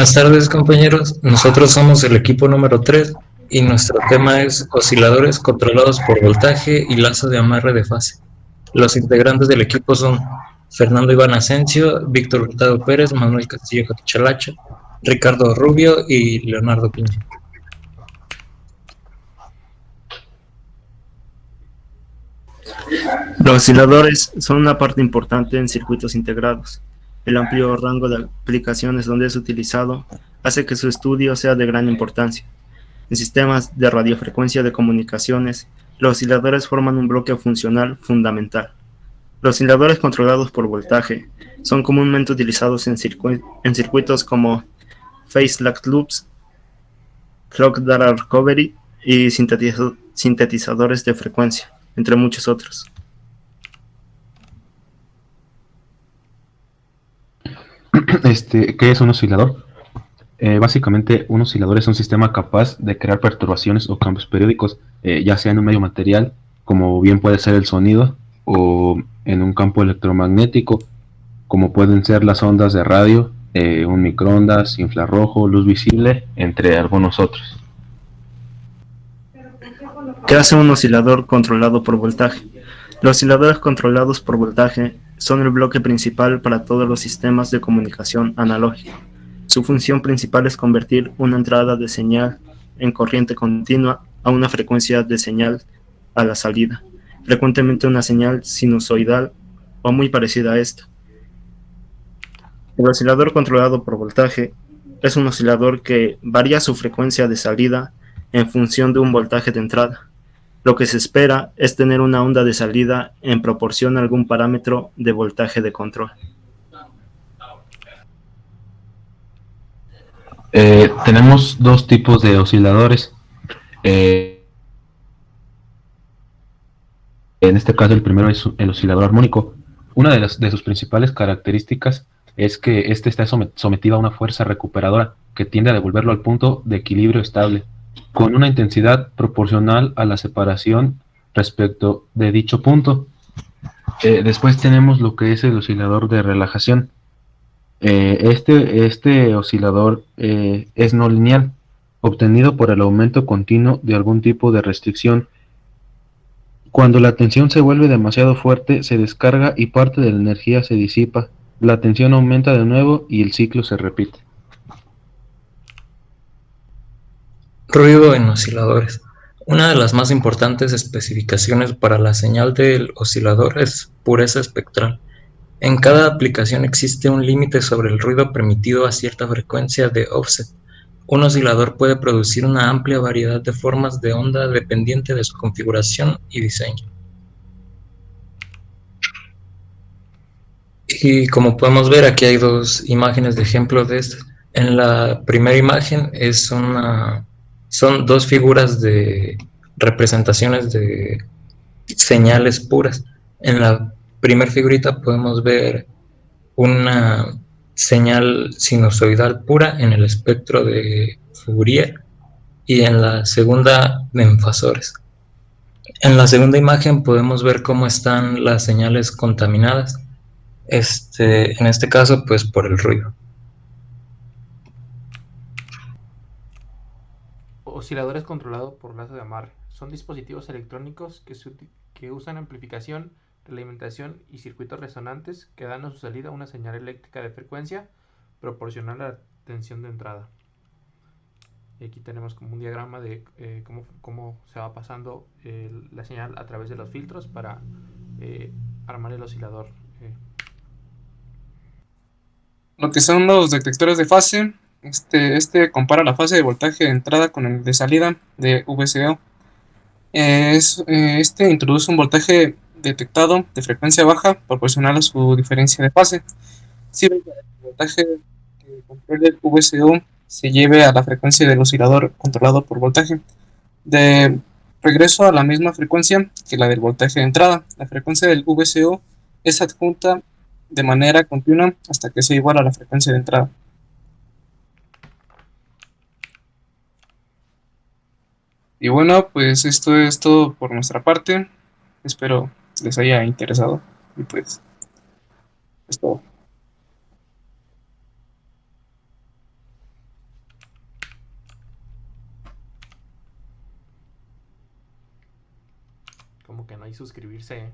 Buenas tardes, compañeros. Nosotros somos el equipo número 3 y nuestro tema es osciladores controlados por voltaje y lazo de amarre de fase. Los integrantes del equipo son Fernando Iván Asensio, Víctor Hurtado Pérez, Manuel Castillo Chalacha, Ricardo Rubio y Leonardo Piña. Los osciladores son una parte importante en circuitos integrados. El amplio rango de aplicaciones donde es utilizado hace que su estudio sea de gran importancia. En sistemas de radiofrecuencia de comunicaciones, los osciladores forman un bloque funcional fundamental. Los osciladores controlados por voltaje son comúnmente utilizados en circuitos como phase locked loops, clock data recovery y sintetizadores de frecuencia, entre muchos otros. ¿Qué es un oscilador? Básicamente, un oscilador es un sistema capaz de crear perturbaciones o cambios periódicos, ya sea en un medio material, como bien puede ser el sonido, o en un campo electromagnético, como pueden ser las ondas de radio, un microondas, infrarrojo, luz visible, entre algunos otros. ¿Qué hace un oscilador controlado por voltaje? Los osciladores controlados por voltaje son el bloque principal para todos los sistemas de comunicación analógica. Su función principal es convertir una entrada de señal en corriente continua a una frecuencia de señal a la salida, frecuentemente una señal sinusoidal o muy parecida a esta. El oscilador controlado por voltaje es un oscilador que varía su frecuencia de salida en función de un voltaje de entrada. Lo que se espera es tener una onda de salida en proporción a algún parámetro de voltaje de control. Tenemos dos tipos de osciladores. En este caso, el primero es el oscilador armónico. Una de sus principales características es que este está sometido a una fuerza recuperadora que tiende a devolverlo al punto de equilibrio estable, con una intensidad proporcional a la separación respecto de dicho punto. Después tenemos lo que es el oscilador de relajación. Este oscilador es no lineal, obtenido por el aumento continuo de algún tipo de restricción. Cuando la tensión se vuelve demasiado fuerte, se descarga y parte de la energía se disipa. La tensión aumenta de nuevo y el ciclo se repite. Ruido en osciladores. Una de las más importantes especificaciones para la señal del oscilador es pureza espectral. En cada aplicación existe un límite sobre el ruido permitido a cierta frecuencia de offset. Un oscilador puede producir una amplia variedad de formas de onda dependiente de su configuración y diseño. Y como podemos ver, aquí hay dos imágenes de ejemplo de esto. En la primera imagen son dos figuras de representaciones de señales puras. En la primera figurita podemos ver una señal sinusoidal pura en el espectro de Fourier y en la segunda de enfasores. En la segunda imagen podemos ver cómo están las señales contaminadas, en este caso pues por el ruido. Osciladores controlados por lazo de amarre. Son dispositivos electrónicos que usan amplificación, realimentación y circuitos resonantes que dan a su salida una señal eléctrica de frecuencia proporcional a la tensión de entrada. Y aquí tenemos como un diagrama de cómo se va pasando la señal a través de los filtros para armar el oscilador. Lo que son los detectores de fase, compara la fase de voltaje de entrada con el de salida de VCO. Este introduce un voltaje detectado de frecuencia baja proporcional a su diferencia de fase. Si el voltaje que controla el VCO se lleve a la frecuencia del oscilador controlado por voltaje. De regreso a la misma frecuencia que la del voltaje de entrada, la frecuencia del VCO es adjunta de manera continua hasta que sea igual a la frecuencia de entrada. Y bueno, pues esto es todo por nuestra parte. Espero les haya interesado. Y pues es todo. como que no hay suscribirse